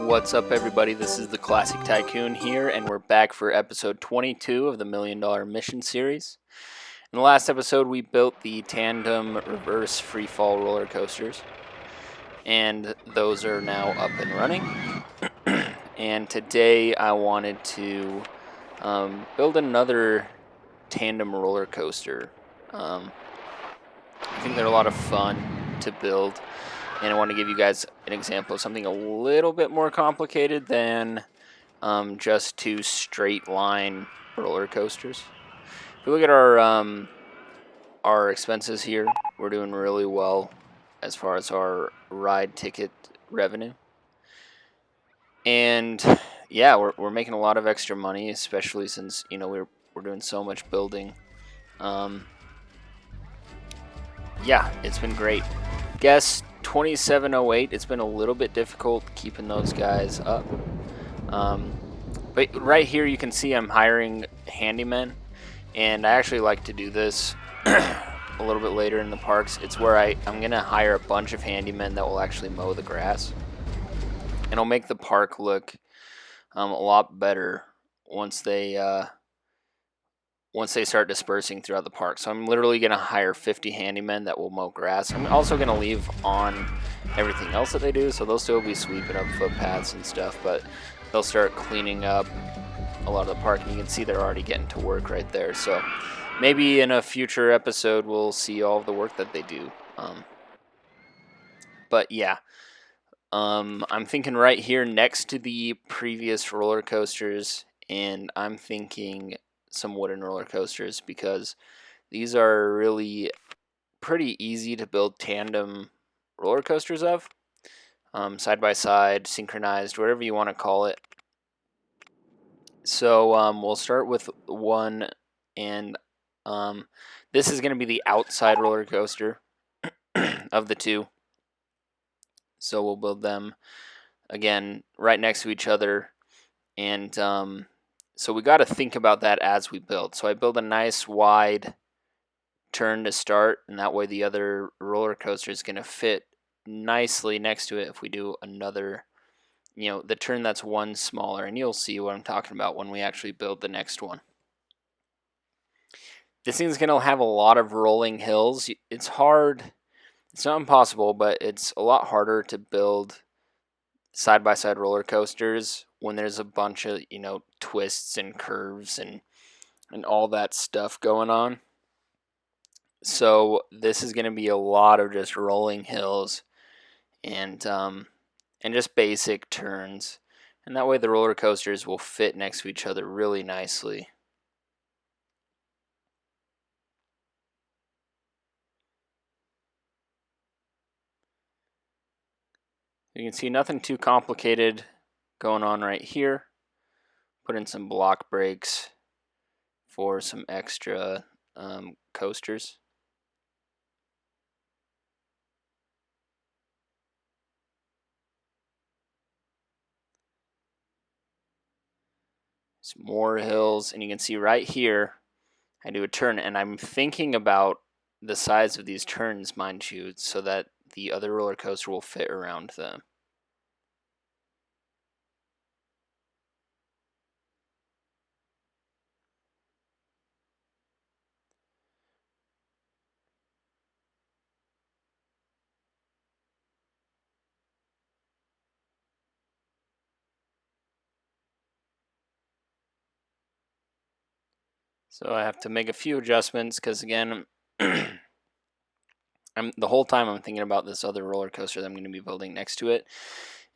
What's up, everybody? This is the Classic Tycoon here, and we're back for episode 22 of the $1 Million Mission series. In the last episode, we built the tandem reverse freefall roller coasters, and those are now up and running. And today, I wanted to build another tandem roller coaster. I think they're a lot of fun to build. And I want to give you guys an example of something a little bit more complicated than just two straight line roller coasters. If we look at our expenses here, we're doing really well as far as our ride ticket revenue. And yeah, we're making a lot of extra money, especially since we're doing so much building. Yeah, it's been great. Guess 2708. It's been a little bit difficult keeping those guys up. But right here you can see I'm hiring handymen, and I actually like to do this a little bit later in the parks. It's where I'm going to hire a bunch of handymen that will actually mow the grass. And it'll make the park look a lot better once they start dispersing throughout the park. So I'm literally going to hire 50 handymen that will mow grass. I'm also going to leave on everything else that they do, so they'll still be sweeping up footpaths and stuff, but they'll start cleaning up a lot of the park, and you can see they're already getting to work right there. So maybe in a future episode we'll see all of the work that they do. But yeah, I'm thinking right here next to the previous roller coasters, and I'm thinking some wooden roller coasters because these are really pretty easy to build tandem roller coasters of, side by side, synchronized, whatever you want to call it. So we'll start with one, and this is going to be the outside roller coaster of the two. So we'll build them again right next to each other, and so we got to think about that as we build. So I build a nice wide turn to start, and that way the other roller coaster is going to fit nicely next to it if we do another, the turn that's one smaller, and you'll see what I'm talking about when we actually build the next one. This thing's going to have a lot of rolling hills. It's hard. It's not impossible, but it's a lot harder to build side-by-side roller coasters when there's a bunch of, twists and curves and all that stuff going on. So this is going to be a lot of just rolling hills and just basic turns. And that way the roller coasters will fit next to each other really nicely. You can see nothing too complicated going on right here. Put in some block brakes for some extra coasters. Some more hills, and you can see right here I do a turn, and I'm thinking about the size of these turns, mind you, so that the other roller coaster will fit around them. So I have to make a few adjustments because, again, the whole time I'm thinking about this other roller coaster that I'm going to be building next to it.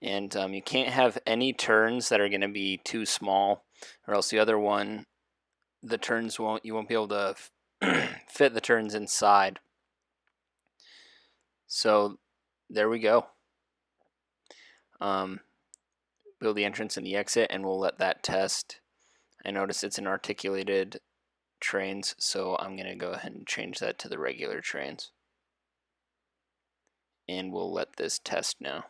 And you can't have any turns that are going to be too small, or else the other one, you won't be able to fit the turns inside. So there we go. Build the entrance and the exit, and we'll let that test. I notice it's an articulated trains, so I'm going to go ahead and change that to the regular trains. And we'll let this test now.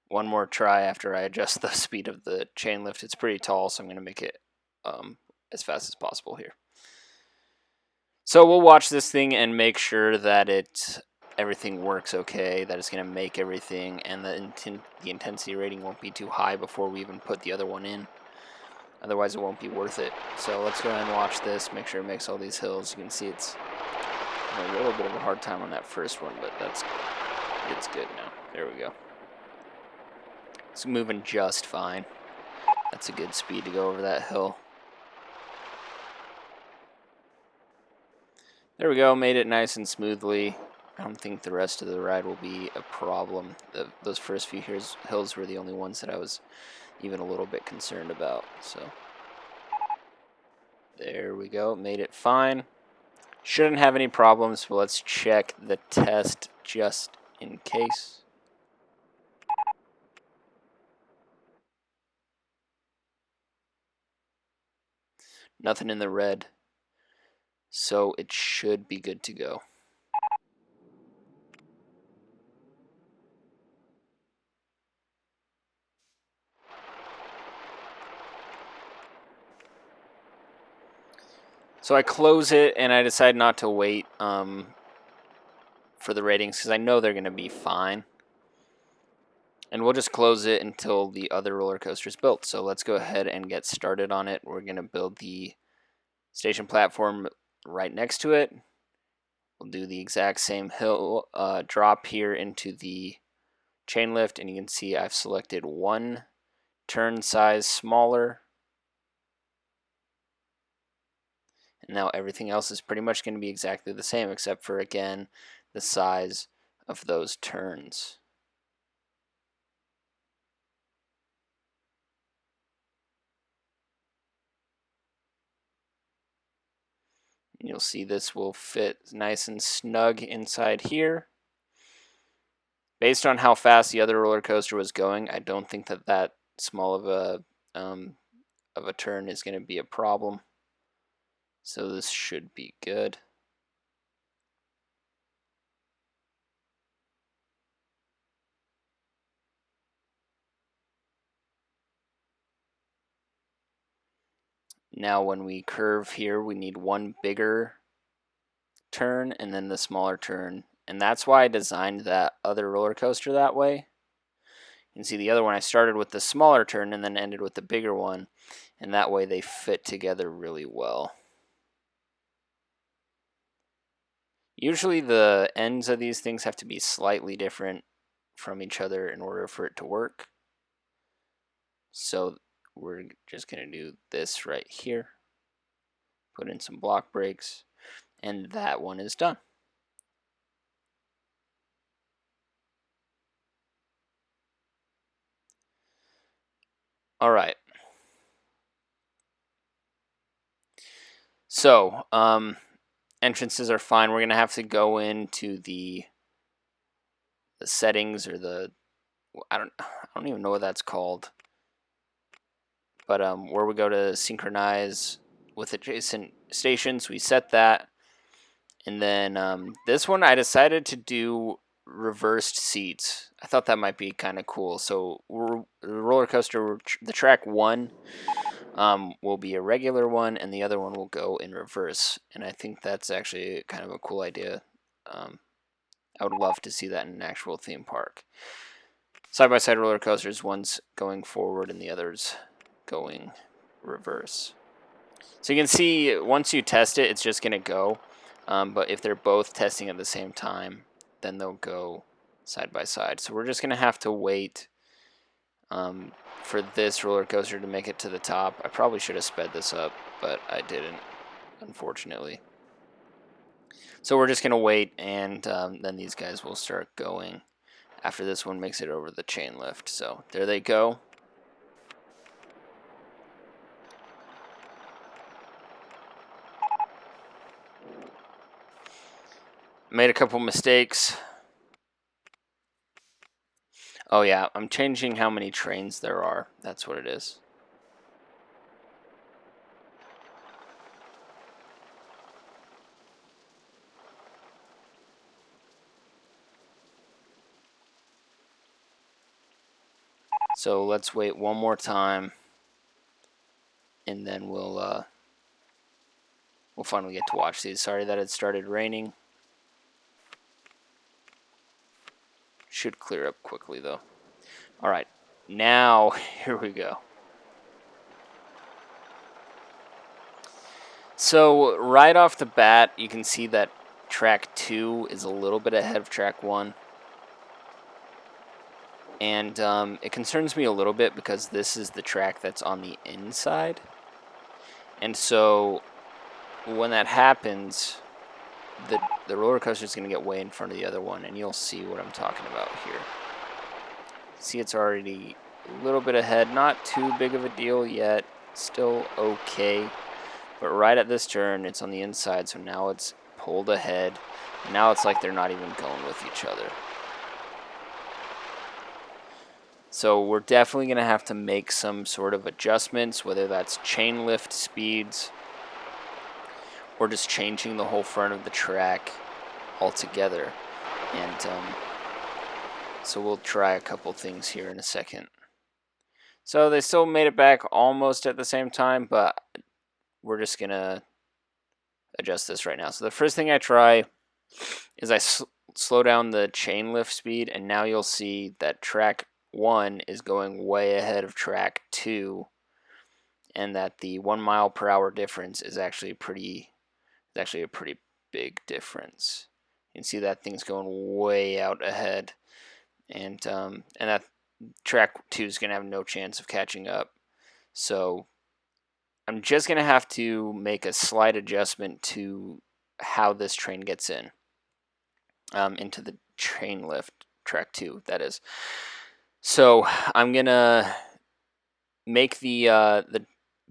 One more try after I adjust the speed of the chain lift. It's pretty tall, so I'm going to make it as fast as possible here. So we'll watch this thing and make sure that everything works okay, that it's going to make everything, and the intensity rating won't be too high before we even put the other one in. Otherwise, it won't be worth it. So let's go ahead and watch this, make sure it makes all these hills. You can see it's a little bit of a hard time on that first one, but it's good now. There we go. It's moving just fine. That's a good speed to go over that hill. There we go, made it nice and smoothly. I don't think the rest of the ride will be a problem. Those first few hills were the only ones that I was even a little bit concerned about. So there we go, made it fine. Shouldn't have any problems, but let's check the test just in case. Nothing in the red, so it should be good to go. So I close it, and I decide not to wait for the ratings because I know they're going to be fine. And we'll just close it until the other roller coaster is built. So let's go ahead and get started on it. We're going to build the station platform right next to it. We'll do the exact same hill drop here into the chain lift, and you can see I've selected one turn size smaller. And now everything else is pretty much going to be exactly the same, except for, again, the size of those turns. And you'll see this will fit nice and snug inside here. Based on how fast the other roller coaster was going, I don't think that small of a turn is going to be a problem. So this should be good. Now when we curve here, we need one bigger turn and then the smaller turn. And that's why I designed that other roller coaster that way. You can see the other one, I started with the smaller turn and then ended with the bigger one. And that way they fit together really well. Usually the ends of these things have to be slightly different from each other in order for it to work. So we're just going to do this right here. Put in some block breaks, and that one is done. All right. So entrances are fine. We're going to have to go into the settings, or I don't even know what that's called. But where we go to synchronize with adjacent stations, we set that. And then this one, I decided to do reversed seats. I thought that might be kind of cool. So the roller coaster, the track one will be a regular one, and the other one will go in reverse. And I think that's actually kind of a cool idea. I would love to see that in an actual theme park. Side-by-side roller coasters, one's going forward and the other's going reverse. So you can see once you test it, it's just going to go. But if they're both testing at the same time, then they'll go side by side. So we're just going to have to wait for this roller coaster to make it to the top. I probably should have sped this up, but I didn't, unfortunately. So we're just going to wait, and then these guys will start going after this one makes it over the chain lift. So there they go. Made a couple mistakes. Oh yeah, I'm changing how many trains there are. That's what it is. So let's wait one more time, and then we'll finally get to watch these. Sorry that it started raining. Should clear up quickly, though. All right, now here we go. So right off the bat, you can see that track 2 is a little bit ahead of track 1. And it concerns me a little bit because this is the track that's on the inside. And so when that happens, the roller coaster is going to get way in front of the other one, and you'll see what I'm talking about here. See, it's already a little bit ahead. Not too big of a deal yet. Still okay. But right at this turn, it's on the inside, so now it's pulled ahead. And now it's like they're not even going with each other. So we're definitely going to have to make some sort of adjustments, whether that's chain lift speeds or just changing the whole front of the track altogether. And so we'll try a couple things here in a second. So they still made it back almost at the same time, but we're just going to adjust this right now. So the first thing I try is I slow down the chain lift speed, and now you'll see that track 1 is going way ahead of track 2, and that the 1 mile per hour difference is actually a pretty big difference. You can see that thing's going way out ahead, and that track 2 is going to have no chance of catching up. So I'm just going to have to make a slight adjustment to how this train gets in into the chain lift, track 2, that is. So I'm going to make the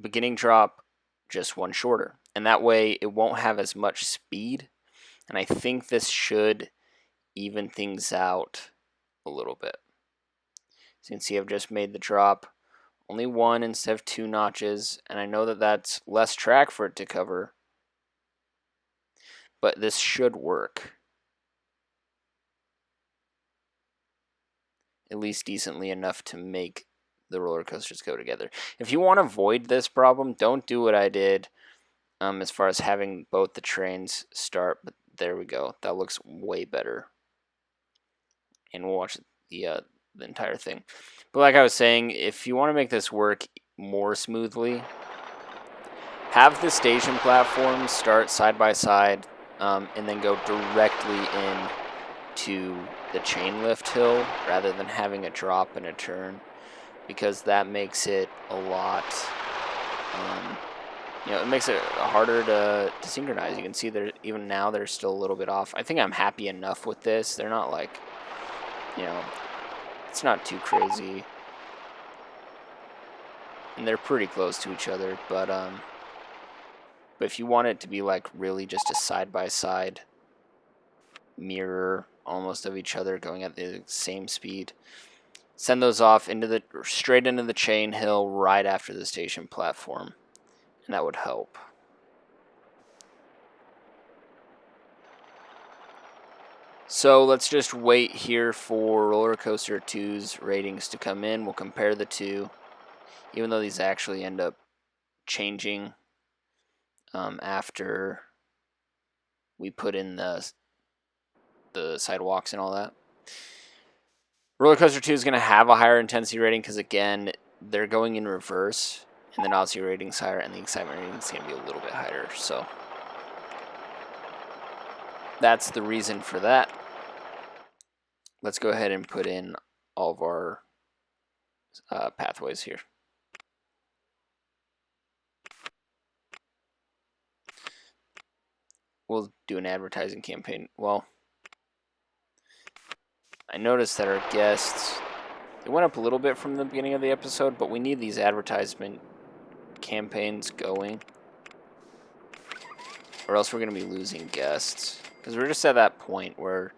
beginning drop just one shorter, and that way it won't have as much speed, and I think this should even things out a little bit. So you can see I've just made the drop only 1 instead of 2 notches, and I know that that's less track for it to cover, but this should work at least decently enough to make the roller coasters go together. If you want to avoid this problem, don't do what I did as far as having both the trains start, but there we go. That looks way better. And we'll watch the entire thing. But like I was saying, if you want to make this work more smoothly, have the station platforms start side by side and then go directly in to the chain lift hill rather than having a drop and a turn, because that makes it a lot it makes it harder to synchronize. You can see they're even now they're still a little bit off. I think I'm happy enough with this. They're not like, it's not too crazy, and they're pretty close to each other, but if you want it to be like really just a side by side mirror almost of each other going at the same speed, send those off straight into the chain hill right after the station platform, and that would help. So let's just wait here for Roller Coaster 2's ratings to come in. We'll compare the two, even though these actually end up changing after we put in the sidewalks and all that. Roller Coaster 2 is going to have a higher intensity rating because, again, they're going in reverse, and the nausea rating's higher, and the excitement rating is going to be a little bit higher. So that's the reason for that. Let's go ahead and put in all of our pathways here. We'll do an advertising campaign. Well, I noticed that our guests, they went up a little bit from the beginning of the episode, but we need these advertisement campaigns going, or else we're going to be losing guests. Because we're just at that point where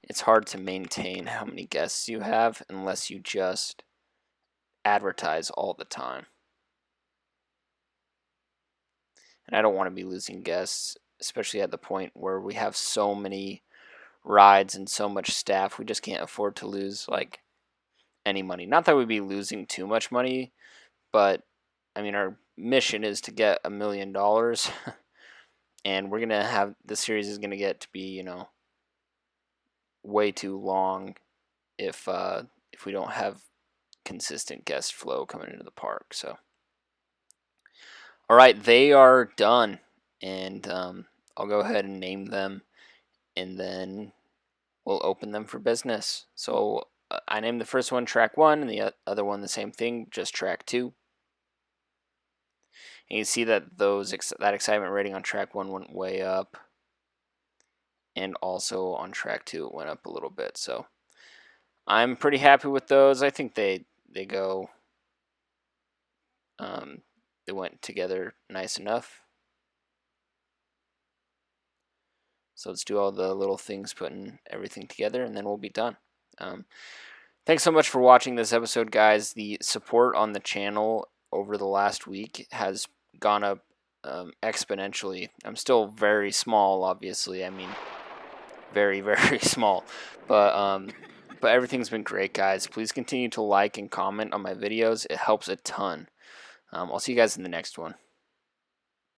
it's hard to maintain how many guests you have unless you just advertise all the time. And I don't want to be losing guests, especially at the point where we have so many rides and so much staff. We just can't afford to lose like any money. Not that we'd be losing too much money, but I mean, our mission is to get $1 million, and we're gonna have the series is gonna get to be way too long if we don't have consistent guest flow coming into the park. So, all right, they are done, and I'll go ahead and name them, and then we'll open them for business. So I named the first one Track 1, and the other one the same thing, just Track 2. And you can see that that excitement rating on Track 1 went way up, and also on Track 2 it went up a little bit. So I'm pretty happy with those. I think they go they went together nice enough. So let's do all the little things, putting everything together, and then we'll be done. Thanks so much for watching this episode, guys. The support on the channel over the last week has gone up exponentially. I'm still very small, obviously. I mean, very, very small. But everything's been great, guys. Please continue to like and comment on my videos. It helps a ton. I'll see you guys in the next one.